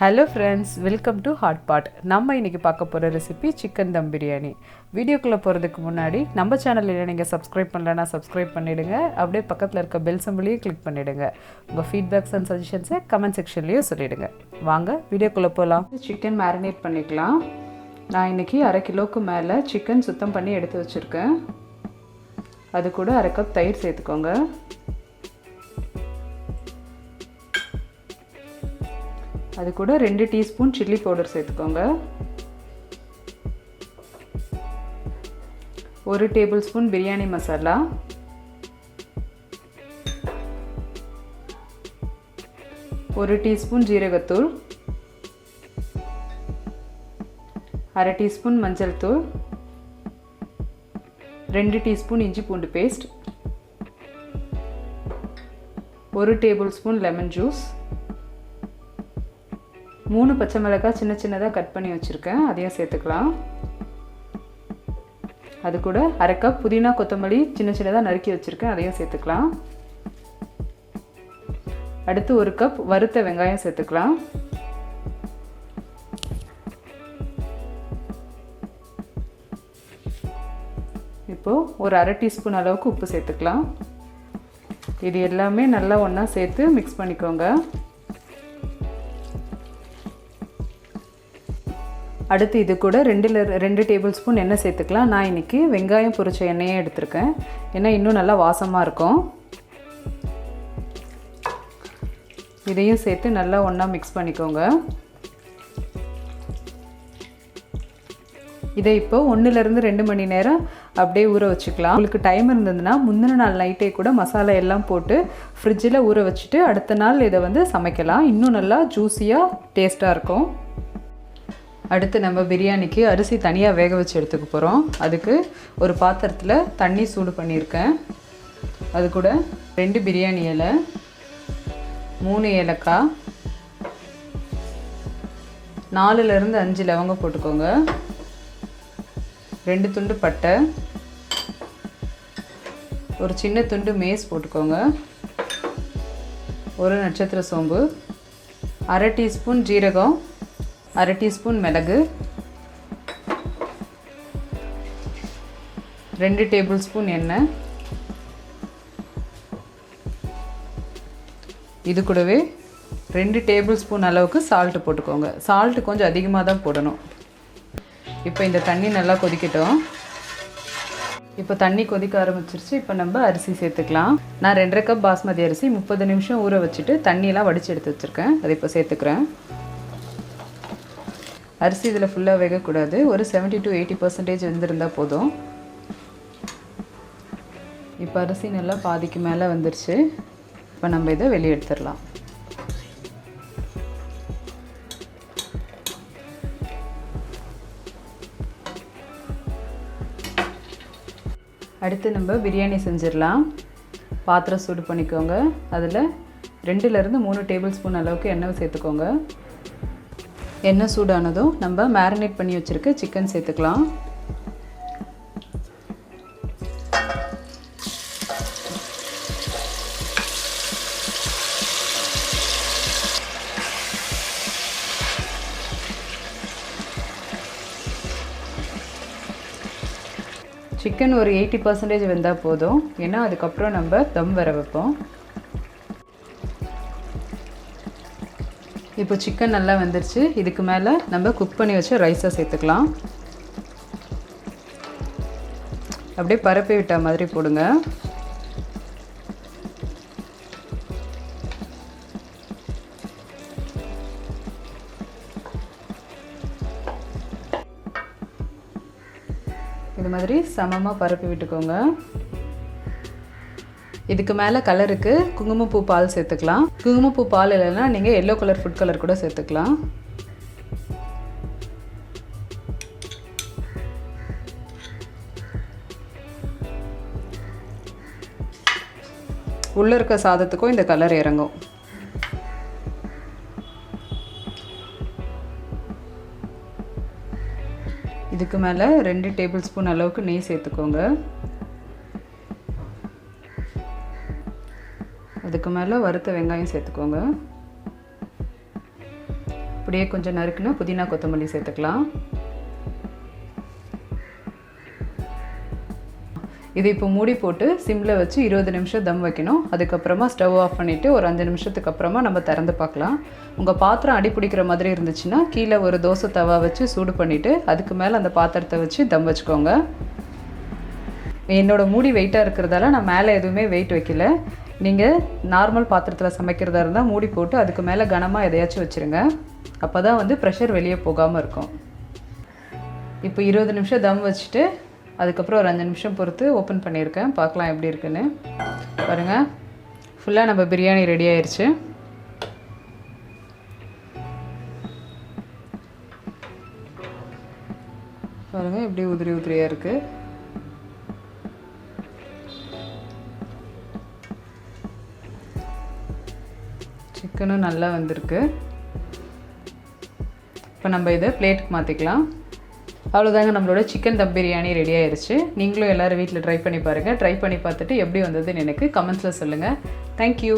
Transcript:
Hello friends, welcome to Hot Pot. நம்ம இன்றைக்கி பார்க்க போகிற ரெசிபி சிக்கன் தம் பிரியாணி. வீடியோக்குள்ளே போகிறதுக்கு முன்னாடி நம்ம சேனலில் நீங்கள் சப்ஸ்கிரைப் பண்ணலன்னா சப்ஸ்கிரைப் பண்ணிவிடுங்க. அப்படியே பக்கத்தில் இருக்க பெல் சிம்பலையும் கிளிக் பண்ணிவிடுங்க. உங்கள் ஃபீட்பேக்ஸ் அண்ட் சஜஷன்ஸை கமெண்ட் செக்ஷன்லேயும் சொல்லிவிடுங்க. வாங்க வீடியோக்குள்ளே போகலாம். சிக்கன் மேரினேட் பண்ணிக்கலாம். நான் இன்றைக்கி 1/2 கிலோவுக்கு மேலே சிக்கன் சுத்தம் பண்ணி எடுத்து வச்சுருக்கேன். அது கூட 1/2 கப் தயிர் சேர்த்துக்கோங்க. அது கூட 2 டீஸ்பூன் சில்லி பவுடர் சேர்த்துக்கோங்க. 1 tablespoon biryani masala, 1 teaspoon ஜீரகத்தூள், 1/2 டீஸ்பூன் மஞ்சள் தூள், 2 டீஸ்பூன் இஞ்சி பூண்டு paste, 1 tablespoon lemon juice, 3 பச்சை மிளகாய் சின்ன சின்னதாக கட் பண்ணி வச்சுருக்கேன், அதையும் சேர்த்துக்கலாம். அது கூட 1/2 கப் புதினா கொத்தமல்லி சின்ன சின்னதாக நறுக்கி வச்சுருக்கேன், அதையும் சேர்த்துக்கலாம். அடுத்து 1 கப் வறுத்த வெங்காயம் சேர்த்துக்கலாம். இப்போது ஒரு 1/2 டீஸ்பூன் அளவுக்கு உப்பு சேர்த்துக்கலாம். இது எல்லாமே நல்லா ஒன்றா சேர்த்து மிக்ஸ் பண்ணிக்கோங்க. அடுத்து இது கூட 2 டேபிள் ஸ்பூன் எண்ணெய் சேர்த்துக்கலாம். நான் இன்றைக்கி வெங்காயம் பொரிச்ச எண்ணெயே எடுத்திருக்கேன், ஏன்னா இன்னும் நல்லா வாசமாக இருக்கும். இதையும் சேர்த்து நல்லா ஒன்றா மிக்ஸ் பண்ணிக்கோங்க. இதை இப்போ 1லேருந்து 2 மணி நேரம் அப்படியே ஊற வச்சுக்கலாம். உங்களுக்கு டைம் இருந்ததுன்னா முந்தின நாள் நைட்டே கூட மசாலா எல்லாம் போட்டு ஃப்ரிட்ஜில் ஊற வச்சுட்டு அடுத்த நாள் இதை சமைக்கலாம். இன்னும் நல்லா ஜூஸியாக டேஸ்ட்டாக இருக்கும். அடுத்து நம்ம பிரியாணிக்கு அரிசி தனியாக வேக வச்சு எடுத்துக்க போகிறோம். அதுக்கு ஒரு பாத்திரத்தில் தண்ணி சூடு பண்ணியிருக்கேன். அது கூட 2 பிரியாணி இலை, 3 ஏலக்காய், 4லேருந்து 5 லவங்கம் போட்டுக்கோங்க, 2 துண்டு பட்டை, ஒரு சின்ன துண்டு மேஸ் போட்டுக்கோங்க, 1 நட்சத்திர சோம்பு, 1/2 டீஸ்பூன் ஜீரகம், 1/2 டீஸ்பூன் மிளகு, 2 டேபிள் ஸ்பூன் எண்ணெய். இது கூடவே 2 டேபிள் ஸ்பூன் அளவுக்கு சால்ட்டு போட்டுக்கோங்க. சால்ட்டு கொஞ்சம் அதிகமாக தான் போடணும். இப்போ இந்த தண்ணி நல்லா கொதிக்கட்டும். இப்போ தண்ணி கொதிக்க ஆரம்பிச்சிருச்சு. இப்போ நம்ம அரிசி சேர்த்துக்கலாம். நான் 2.5 கப் பாஸ்மதி அரிசி 30 நிமிஷம் ஊற வச்சுட்டு தண்ணியெல்லாம் வடித்து எடுத்து வச்சுருக்கேன். அதை இப்போ சேர்த்துக்கிறேன். அரிசி இதில் ஃபுல்லாக வேகக்கூடாது, ஒரு 70 to 80% வெந்திருந்தால் போதும். இப்போ அரிசி நல்லா பாதிக்கு மேலே வந்துருச்சு. இப்போ நம்ம இதை வெளியே எடுத்துடலாம். அடுத்து நம்ம பிரியாணி செஞ்சிடலாம். பாத்திரம் சூடு பண்ணிக்கோங்க. அதில் 2லேருந்து 3 டேபிள் ஸ்பூன் அளவுக்கு எண்ணெய் சேர்த்துக்கோங்க. எண்ணெய் சூடானதும் நம்ம மேரினேட் பண்ணி வச்சுருக்க சிக்கன் சேர்த்துக்கலாம். சிக்கன் ஒரு 80% வெந்தால் போதும், ஏன்னா அதுக்கப்புறம் நம்ம தம் வர வைப்போம். இப்போ சிக்கன் நல்லா வெந்துருச்சு. இதுக்கு மேலே நம்ம குக் பண்ணி வச்ச ரைஸை சேர்த்துக்கலாம். அப்படியே பரப்பி விட்ட மாதிரி போடுங்க. இது மாதிரி சமமாக பரப்பி விட்டுக்கோங்க. இதுக்கு மேலே கலருக்கு குங்குமப்பூ பால் சேர்த்துக்கலாம். குங்குமப்பூ பால் இல்லைன்னா நீங்கள் எல்லோ கலர் ஃபுட் கலர் கூட சேர்த்துக்கலாம். உள்ளே இருக்க சாதத்துக்கும் இந்த கலர் இறங்கும். இதுக்கு மேலே 2 டேபிள் ஸ்பூன் அளவுக்கு நெய் சேர்த்துக்கோங்க. அதுக்கு மேலே வறுத்த வெங்காயம் சேர்த்துக்கோங்க. அப்படியே கொஞ்சம் நறுக்குன்னு புதினா கொத்தமல்லி சேர்த்துக்கலாம். இது இப்போ மூடி போட்டு சிம்மில் வச்சு 20 நிமிஷம் தம் வைக்கணும். அதுக்கப்புறமா ஸ்டவ் ஆஃப் பண்ணிவிட்டு ஒரு 5 நிமிஷத்துக்கு அப்புறமா நம்ம திறந்து பார்க்கலாம். உங்கள் பாத்திரம் அடி பிடிக்கிற மாதிரி இருந்துச்சுன்னா கீழே ஒரு தோசை தவா வச்சு சூடு பண்ணிவிட்டு அதுக்கு மேலே அந்த பாத்திரத்தை வச்சு தம் வச்சுக்கோங்க. என்னோடய மூடி வெயிட்டாக இருக்கிறதால நான் மேலே எதுவுமே வெயிட் வைக்கல. நீங்கள் நார்மல் பாத்திரத்தில் சமைக்கிறதா இருந்தால் மூடி போட்டு அதுக்கு மேலே கனமாக எதையாச்சும் வச்சுருங்க. அப்போ தான் வந்து ப்ரெஷர் வெளியே போகாமல் இருக்கும். இப்போ 20 நிமிஷம் தம் வச்சுட்டு அதுக்கப்புறம் ஒரு 5 நிமிஷம் பொறுத்து ஓப்பன் பண்ணியிருக்கேன். பார்க்கலாம் எப்படி இருக்குன்னு. பாருங்கள், ஃபுல்லாக நம்ம பிரியாணி ரெடி ஆயிடுச்சு. பாருங்கள் எப்படி உதிரி உதிரியாக இருக்குது. சிக்கனும் நல்லா வந்திருக்கு. இப்போ நம்ம இதை பிளேட்டுக்கு மாற்றிக்கலாம். அவ்வளோதாங்க, நம்மளோட சிக்கன் தம் பிரியாணி ரெடி ஆயிடுச்சு. நீங்களும் எல்லோரும் வீட்டில் ட்ரை பண்ணி பாருங்கள். ட்ரை பண்ணி பார்த்துட்டு எப்படி வந்ததுன்னு எனக்கு கமெண்ட்ஸில் சொல்லுங்கள். தேங்க்யூ.